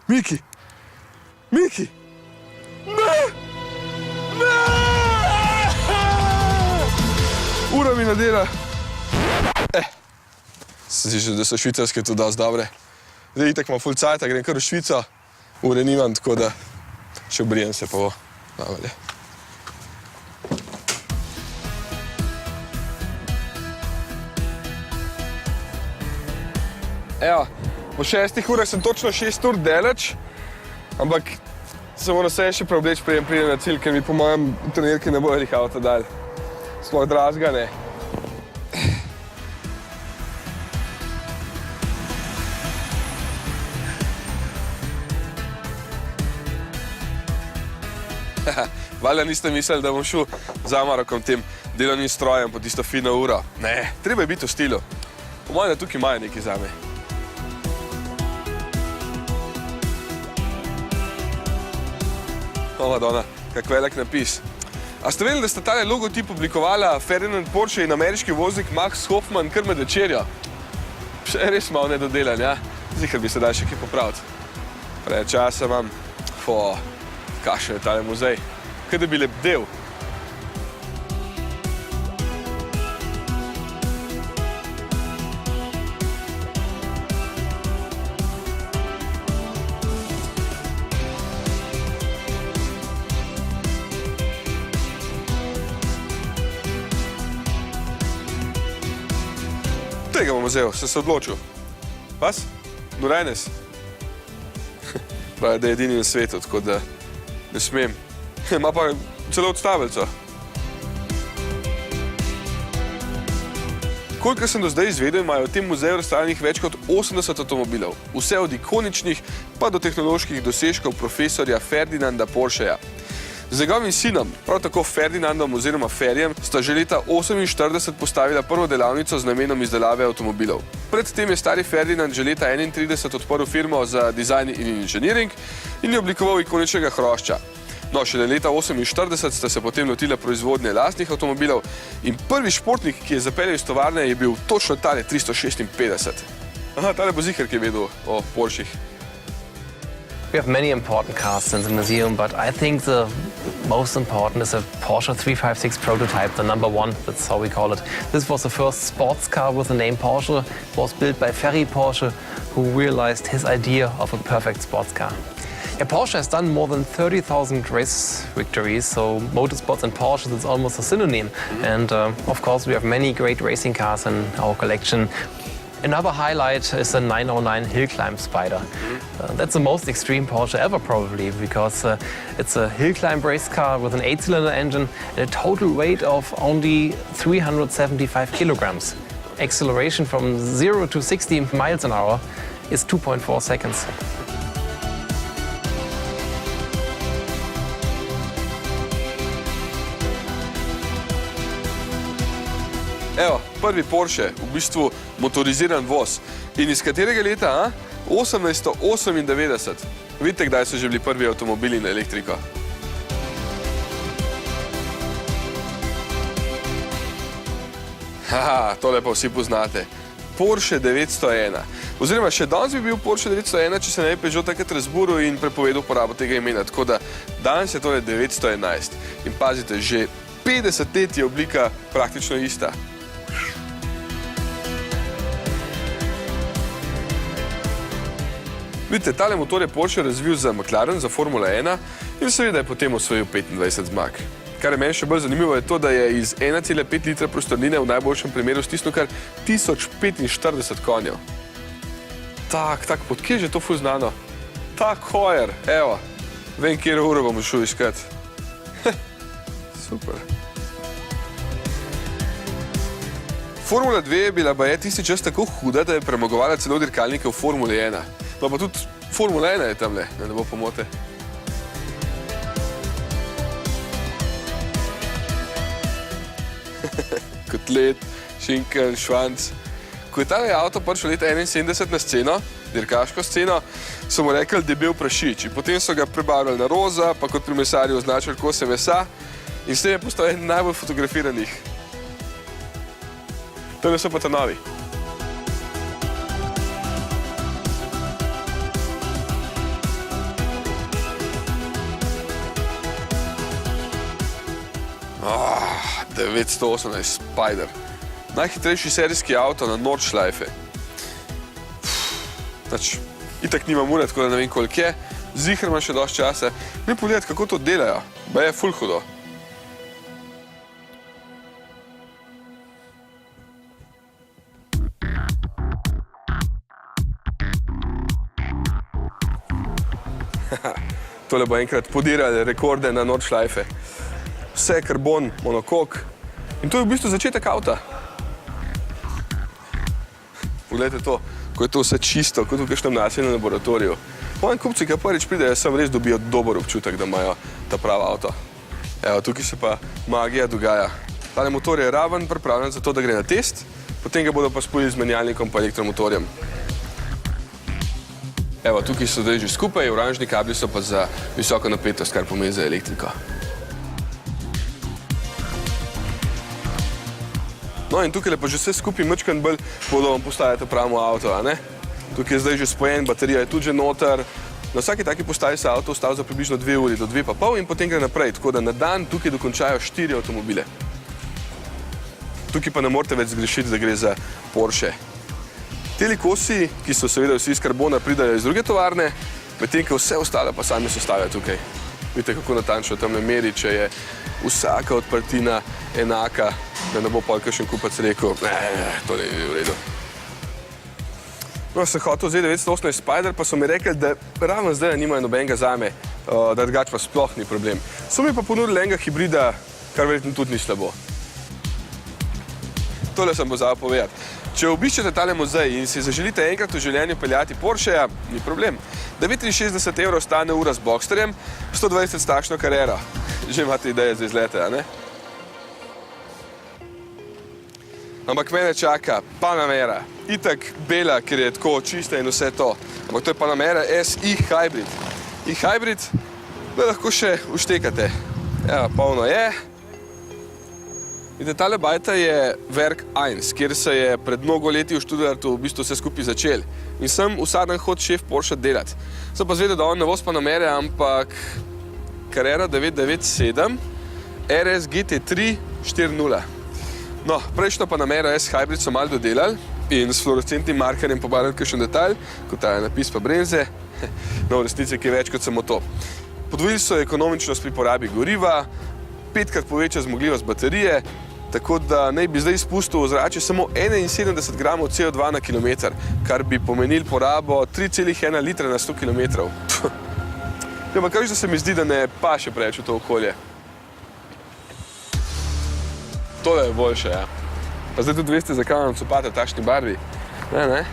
Miki! Miki! Ne! Ne! Ura mi nadela. Se zdi, da so švicarske tudi dosti dobre. Zdaj itak imam ful cajta, grem kar v Švico. Ure nimam, tako da še obrijem se pa bo. Navalje. Evo, po 6 urah sem točno 6 ur daleč, ampak se moram se še preobleči, preden pridem na cilj, ker mi po mojem trenirki ne bojo avto dal. Sploh dražga ne. Valjda niste mislili, da bom šel za Marokom tem delovnim strojem po tisto fino uro. Ne, treba je biti v stilu. Po mojem, da tukaj imajo nekaj zame. O, Madonna, kak velik napis. A ste vedeli, da sta tale logotip oblikovala Ferdinand Porsche in ameriški voznik Max Hoffman kar med večerjo? Še res malo nedodelan, ja? Zihar bi se dal še kaj popraviti. Pred časa imam, kakšen je tale muzej. Kaj da bi lebdel. Tega bom vzel, sem se odločil. Vas? Norenes? Pravi, da je edini na svetu, tako da ne smem. Ima pa celo odstavelco. Kolikor sem do zdaj izvedel, imajo v tem muzeju razstavljenih več kot 80 avtomobilov. Vse od ikoničnih pa do tehnoloških dosežkov profesorja Ferdinanda Porscheja. Z njegovim sinom, prav tako Ferdinandom oziroma Ferjem, sta že leta 1948 postavila prvo delavnico z namenom izdelave avtomobilov. Predtem je stari Ferdinand že leta 1931 odprl firmo za dizajn in inženiring in je oblikoval ikoničnega hrošča. No, šele leta 1948 sta se potem lotila proizvodnje lastnih avtomobilov in prvi športnik, ki je zapeljal iz tovarne, je bil točno tale 356. Aha, tale bo zihar, ki je vedel o Porschih. We have many important cars in the museum, but I think the most important is a Porsche 356 prototype, the number one, that's how we call it. This was the first sports car with the name Porsche. It was built by Ferry Porsche, who realized his idea of a perfect sports car. Yeah, Porsche has done more than 30,000 race victories, so motorsports and Porsche is almost a synonym. And of course, we have many great racing cars in our collection. Another highlight is the 909 Hill Climb Spider. That's the most extreme Porsche ever, probably, because it's a hill climb race car with an 8-cylinder engine and a total weight of only 375 kilograms. Acceleration from 0 to 60 miles an hour is 2.4 seconds. Evo, prvi Porsche, v bistvu motoriziran voz. In iz katerega leta? 1898. Vidite, kdaj so že bili prvi avtomobili na elektriko? Haha, tole pa vsi poznate. Porsche 901. Oziroma, še danes bi bil Porsche 901, če se ne bi Peugeot takrat razburil in prepovedal uporabo tega imena. Tako da danes je tole 911. In pazite, že 50 let je oblika praktično ista. Vidite, tale motor je Porsche razvil za McLaren, za Formula 1 in seveda je potem osvojil 25 zmag. Kar je meni še bolj zanimivo je to, da je iz 1,5 litra prostornine v najboljšem primeru stisnil kar 1045 konjev. Tak, pod kje je že to ful znano? Tak hojer, evo, vem, kjer uro bom šel iskat. Super. Formula 2 je bila baje tisti čas tako huda, da je premagovala celo dirkalnike v Formuli 1. No pa tudi Formula 1 je tamle, da ne bo pomote. Kotlet, šinken, švanc. Ko je tale avto prišel leta 1971 na sceno, dirkaško sceno, so mu rekli debel prašič. In potem so ga prebarvali na roza, pa kot pri mesarju označili kose mesa in s tem je postal eden najbolj fotografiranih. Tole so pa ta novi. 918 Spider. Najhitrejši serijski avto na Nordschleife. Znači, itak nimam ure, tako da ne vem koliko je. Ziher imam še dosti časa. Ne pogledati, kako to delajo. Ba je ful hudo. Tole bo enkrat podirali rekorde na Nordschleife. Vse karbon, monokok. In to je v bistvu začetek avta. Poglejte to, ko je to vse čisto, kot v kakšnem naseljenem laboratoriju. Moji kupci, ki prvič pridejo, sem res dobijo dober občutek, da imajo ta prava avto. Evo, tukaj se pa magija dogaja. Tale motor je raven, pripravljen za to, da gre na test, potem ga bodo pa spojili z menjalnikom pa elektromotorjem. Evo, tukaj so zdaj že skupaj, oranžni kabli so pa za visoko napetost, kar pomeni za elektriko. No in tukaj pa že vse skupaj mečkan bolj podobno postajate pravimo avto, a ne? Tukaj je zdaj že spojen, baterija je tudi že noter. Na vsaki taki postaji se avto ustavi za približno 2 uri do 2,5 in potem gre naprej, tako da na dan tukaj dokončajo 4 avtomobile. Tukaj pa ne morate več zgrešiti, da gre za Porsche. Teli kosi, ki so seveda vsi iz karbona, pridajo iz druge tovarne, medtem ko vse ostale pa sami sestavljajo tukaj. Vidite, kako natančno tam ne meri, če je vsaka odprtina enaka, da ne bo pol kakšen kupac rekel, to ne je v redu. No, sem hotel vzeti 918 Spider, pa so mi rekli, da ravno zdaj nimajo nobenega zame, da drugače pa sploh ni problem. So mi pa ponudili enega hibrida, kar verjetno tudi ni slabo. Tole sem pozabil povedati. Če obiščete tale muzej in si zaželite enkrat v življenju peljati Porscheja, ni problem. 69 evrov stane ura z Boxsterjem, 120 s takšno Carrero. Že imate ideje za izlete, a ne? Ampak mene čaka Panamera. Itak bela, ker je tako čista in vse to. Ampak to je Panamera S e-hybrid. E-hybrid, da lahko še uštekate. Evo, polno je. Vidite, tale bajta je Werk 1, kjer se je pred mnogo leti v Stuttgartu v bistvu vse skupaj začel. In sem vsak dan hod šef Porsche delati. Sem pa zvedel, da on ne voz Panamere, ampak Carrera 997 RS GT3 4.0. No, prejšnjo Panamera S Hybrid so malo dodelali in s fluorescentnim markerjem pobarvali kakšen detalj, kot ta je napis pa brenze. No, v resnici je več kot samo to. Podvojili so ekonomičnost pri porabi goriva, 5-krat poveča zmogljivost baterije, tako da naj bi zdaj izpustil v zrače samo 71 gramov CO2 na kilometr, kar bi pomenil porabo 3,1 litra na 100 kilometrov. Ja, pa kažeš, da se mi zdi, da ne paše preveč v to okolje. Tole je boljše, ja. Pa zdaj tudi veste, zakaj imam copate v takšni barvi. Ne?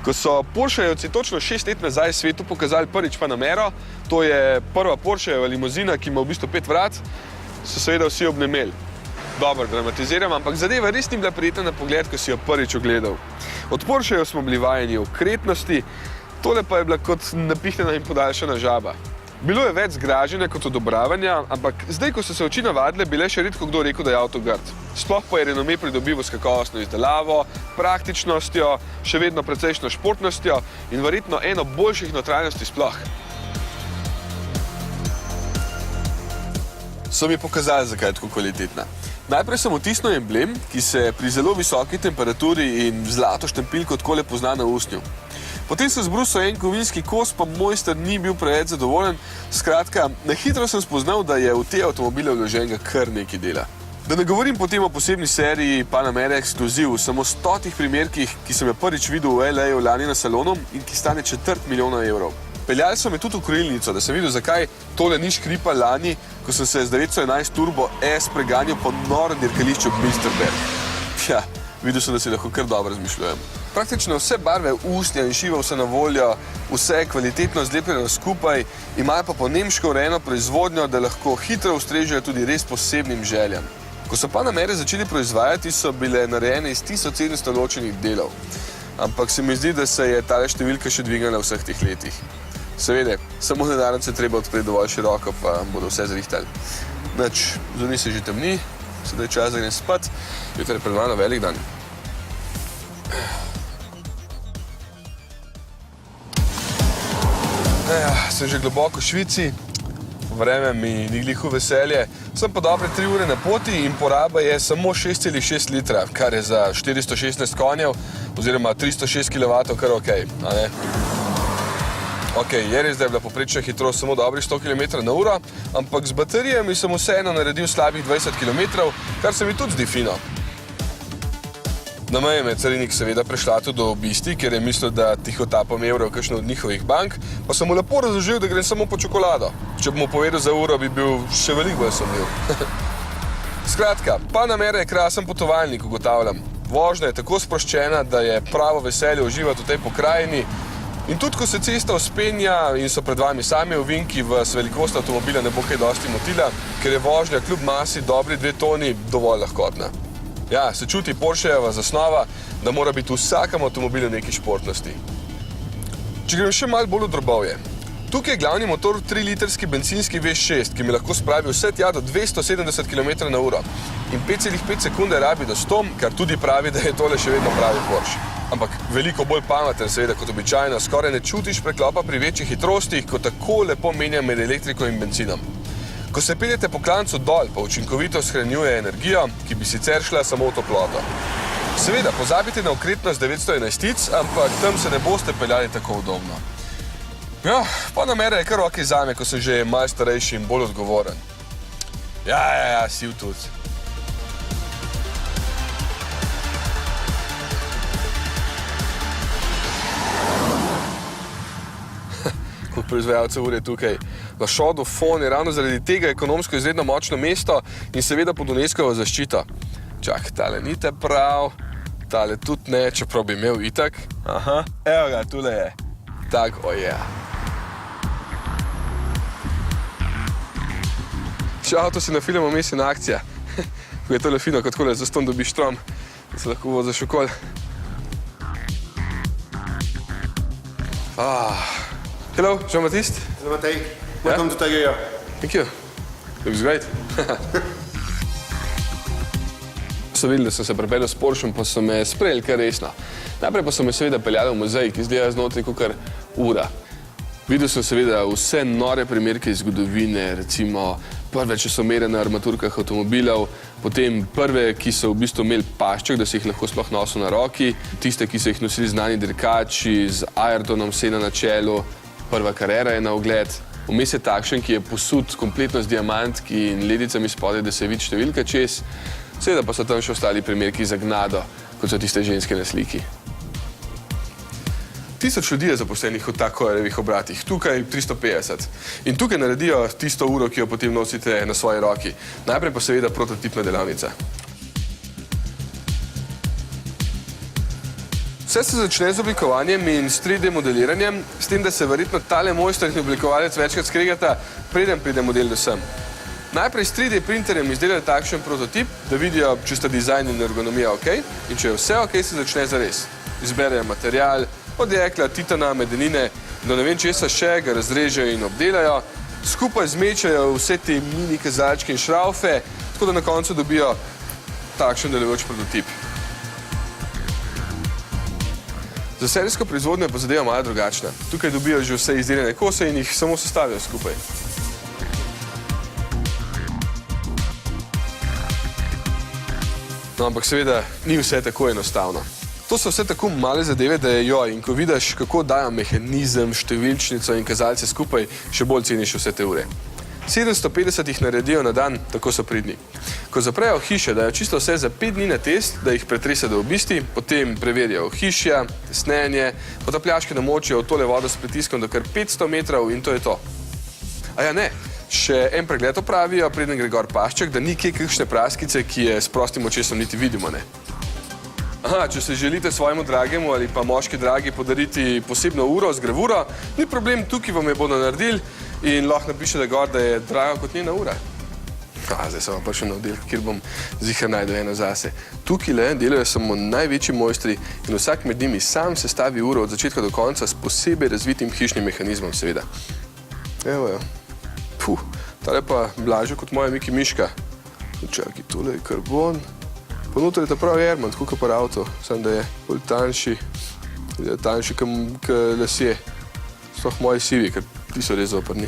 Ko so Porschejevci točno 6 let nazaj svetu pokazali prvič Panamero, to je prva Porschejeva limuzina, ki ima v bistvu 5 vrat, so seveda vsi obnemeli. Dobro, dramatiziram, ampak zadeva res ni bila prijetna na pogled, ko si jo prvič ogledal. Od Porschejev smo bili vajeni okretnosti, tole pa je bila kot napihnjena in podaljšana žaba. Bilo je več zgražanja kot odobravanja, ampak zdaj, ko so se oči navadile, bi le še redko kdo rekel, da je avto grd. Sploh pa je renome pridobival s kakovostno izdelavo, praktičnostjo, še vedno precejšno športnostjo in verjetno eno boljših notranjosti sploh. So mi pokazali, zakaj je tako kvalitetna. Najprej sem vtisnil emblem, ki se pri zelo visoki temperaturi in zlato štempilko takole pozna na usnju. Potem sem zbrusil en kovinski kos, pa mojster ni bil preveč zadovoljen. Skratka, na hitro sem spoznal, da je v te avtomobile vloženega kar nekaj dela. Da ne govorim potem o posebni seriji Panamera Exclusive, samo 100 primerkih, ki sem jo prvič videl v LA lani na salonu in ki stane 250 000 evrov. Peljali so me tudi v kurilnico, da sem videl, zakaj tole ni škripa lani, ko sem se z 911 Turbo S preganjal po norem dirkališču Münsterberg. Ja, videl sem, da si lahko kar dobro razmišljujem. Praktično vse barve usnja in šivov so na voljo, vse je kvalitetno zlepljeno skupaj, imajo pa po nemško urejeno proizvodnjo, da lahko hitro ustrežejo tudi res posebnim željam. Ko so Panamere začeli proizvajati, so bile narejene iz 1700 ločenih delov. Ampak se mi zdi, da se je tale številka še dvignila v vseh teh letih. Seveda, samo denarnice treba odpreti dovolj široko, pa bodo vse zrihtali. Nič, zunaj se že temni, sedaj je čas, da grem spat, jutri je pred mano velik dan. Sem že globoko v Švici, v vreme mi ni gliho veselje. Sem pa dobre 3 ure na poti in poraba je samo 6,6 litra, kar je za 416 konjev oziroma 306 kW kar okej, a ne? Okej, je res, da je bila poprečna hitrost samo dobrih 100 km/h, ampak z baterijami sem vseeno naredil slabih 20 km, kar se mi tudi zdi fino. Na meji me je carinik seveda prešlatil do obisti, ker je mislil, da tihotapam evre v kakšno od njihovih bank, pa sem mu lepo razložil, da grem samo po čokolado. Če bi mu povedal za uro, bi bil še veliko bolj sumljiv. Skratka, Panamera je krasen potovalnik, ugotavljam. Vožnja je tako sproščena, da je pravo veselje uživati v tej pokrajini. In tudi, ko se cesta vzpenja in so pred vami sami ovinki, vas velikost avtomobila ne bo kaj dosti motila, ker je vožnja kljub masi dobri 2 toni dovolj lahkotna. Ja, se čuti Porschejeva zasnova, da mora biti v vsakem avtomobilu nekaj športnosti. Če grem še malo bolj v drobovje. Tukaj je glavni motor 3-litrski bencinski V6, ki mi lahko spravi vse tja do 270 km/h in 5,5 sekunde rabi do 100, kar tudi pravi, da je tole še vedno pravi Porsche. Ampak veliko bolj pameten, seveda, kot običajno, skoraj ne čutiš preklopa pri večjih hitrostih, ko tako lepo menja med elektriko in benzinom. Ko se peljete po klancu dol, pa učinkovito shranjuje energijo, ki bi sicer šla samo v toploto. Seveda, pozabite na okretnost 911, ampak tam se ne boste peljali tako udobno. Ja, Panamera je kar okej zame, ko sem že malo starejši in bolj odgovoren. Ja, siv tudi. Kot proizvajalcev ur je tukaj. Lašodov Fon je ravno zaradi tega ekonomsko izredno močno mesto in seveda pod UNESCO-vo zaščito. Čak, tale ni te prav, tale tudi ne, čeprav bi imel itak. Aha, evo ga, tule je. Tak, oje. Še avto si na filmu vmes in akcija. Ko je tole fino, kot takole zastonj dobiš trom, da se lahko voziš okoli. Hello, Jean-Baptiste. Hello, Matej. Welcome to Tiger. Thank you. Looks great. So videli, da sem se prepeljal s Porschem, pa so me sprejeli kar resno. Najprej pa so me seveda peljali v muzej, ki izgleda znotraj kakor ura. Videl sem seveda vse nore primerke iz zgodovine, recimo prve časomere na armaturkah avtomobilov, potem prve, ki so v bistvu imeli pašček, da se jih lahko sploh nosil na roki, tiste, ki so jih nosili znani dirkači z Ayrtonom Senna na čelu, prva Carrera je na ogled. Vmes je takšen, ki je posut kompletno z diamantki in ledicami spodaj, da se vidi številka čez. Seveda pa so tam še ostali primerki za gnado, kot so tiste ženske na sliki. 1000 ljudi je zaposlenih v takorevih obratih, tukaj 350. In tukaj naredijo tisto uro, ki jo potem nosite na svoji roki. Najprej pa seveda prototipna delavnica. Vse se začne z oblikovanjem in s 3D modeliranjem, s tem, da se verjetno tale mojster in oblikovalec večkrat skregata, preden pride model do sem. Najprej s 3D printerjem izdelajo takšen prototip, da vidijo, če sta dizajn in ergonomija okej, in če je vse okej, se začne zares. Izberejo material, od jekla, titana, medenine, do ne vem česa še, ga razrežejo in obdelajo, skupaj zmečajo vse te mini kazalčke in šraufe, tako da na koncu dobijo takšen delujoč prototip. Za serijsko proizvodnjo je pa zadeva malo drugačna. Tukaj dobijo že vse izdelane kose in jih samo sestavijo skupaj. No, ampak seveda ni vse tako enostavno. To so vse tako male zadeve, da je joj, in ko vidiš, kako dajo mehanizem, številčnico in kazalce skupaj, še bolj ceniš vse te ure. 750 jih naredijo na dan, tako so pridni. Ko zaprejo hiše, dajo čisto vse za 5 dni na test, da jih pretrese do obisti, potem preverijo hišja, tesnenje, potapljaške namočijo v tole vodo s pritiskom do kar 500 metrov in to je to. A ja, ne. Še en pregled opravijo, preden gre gor pašček, da ni kje kakšne praskice, ki je s prostim očesom niti vidimo, ne. Aha, če se želite svojemu dragemu ali pa moški dragi podariti posebno uro z gravuro, ni problem, tukaj vam je bodo naredili in lahko napišete gor, da je draga kot njena ura. Zdaj sem vam prišel na oddelek, kjer bom zihar najdel eno zase. Tukaj le delajo samo največji mojstri in vsak med njimi sam sestavi uro od začetka do konca s posebej razvitim hišnim mehanizmom, seveda. Evo jo. Tale pa blažja kot moja Miki Miška. Čakaj, tole je karbon. Pa noter je ta pravi Herman, tako kot pa avto, samo da je bolj tanjši kot lasje. Sploh moji sivi, ker ti so res zoprni.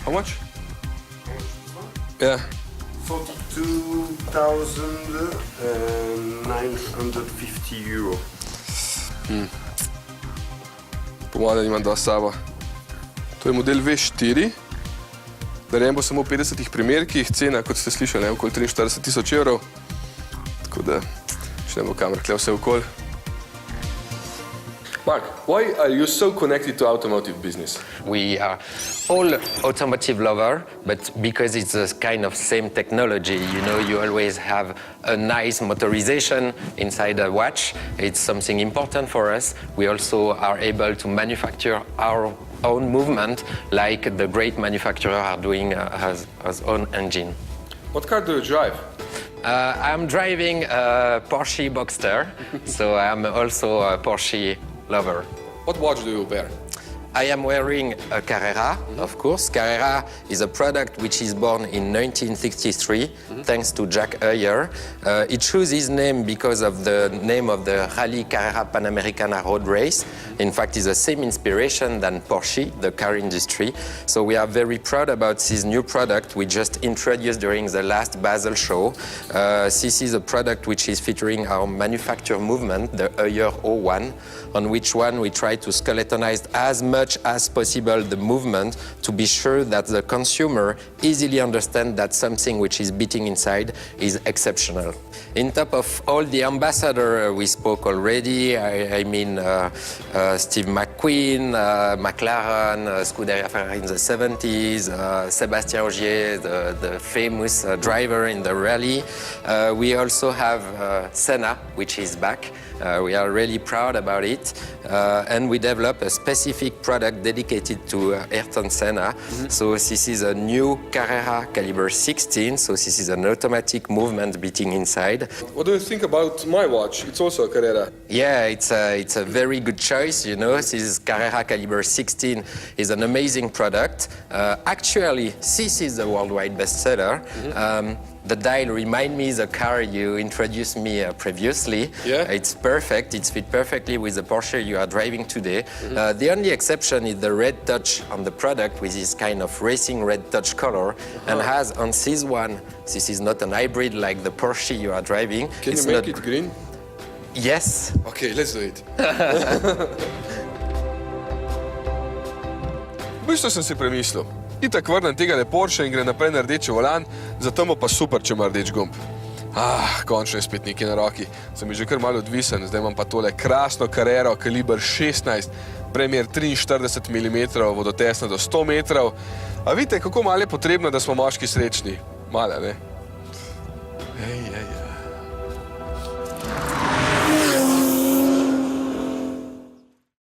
How much? Yeah. 42,950 euro. Pomada imam dva saba. To je model V4. Narejen bo samo v 50 primerkih, cena, kot ste slišali, je okoli 43 000 evrov. Tako da, šljemo kamer, kle vse okoli. Mark, why are you so connected to automotive business? We are all automotive lover, but because it's a kind of same technology, you know, you always have a nice motorization inside a watch. It's something important for us. We also are able to manufacture our own movement, like the great manufacturer are doing has own engine. What car do you drive? I'm driving a Porsche Boxster, so I'm also a Porsche lover. What watch do you wear? I am wearing a Carrera, of course. Carrera is a product which is born in 1963, thanks to Jack Heuer. It chose his name because of the name of the Rally Carrera Panamericana road race. In fact, it's the same inspiration than Porsche, the car industry. So we are very proud about this new product we just introduced during the last Basel show. This is a product which is featuring our manufacture movement, the Heuer 01, on which one we try to skeletonize as much as possible the movement to be sure that the consumer easily understands that something which is beating inside is exceptional. In top of all the ambassadors we spoke already, I mean Steve McQueen, McLaren, Scuderia Ferrari in the 70s, Sébastien Ogier, the famous driver in the rally. We also have Senna, which is back. We are really proud about it. And we developed a specific product dedicated to Ayrton Senna. So this is a new Carrera caliber 16. So this is an automatic movement beating inside. What do you think about my watch? It's also a Carrera. Yeah, it's a very good choice, you know. This Carrera caliber 16 is an amazing product. Actually, this is a worldwide bestseller. The dial reminds me the car you introduced me previously. Yeah. It's perfect. It fits perfectly with the Porsche you are driving today. The only exception is the red touch on the product with this kind of racing red touch color. And has on this one, this is not an hybrid like the Porsche you are driving. Can It's you make not... it green? Yes. Okay, let's do it. V bistvu sem si premislil. Itak vrnem tega Porsche in gre naprej na rdeči volan, zato pa super, če ima rdeč gumb. Končno je spet nekaj na roki. Sem že kar malo odvisen, zdaj imam pa tole krasno Carrero, kaliber 16, premer 43 mm, vodotesna do 100 metrov. A vidite, kako malo je potrebno, da smo moški srečni? Male, ne? Ej.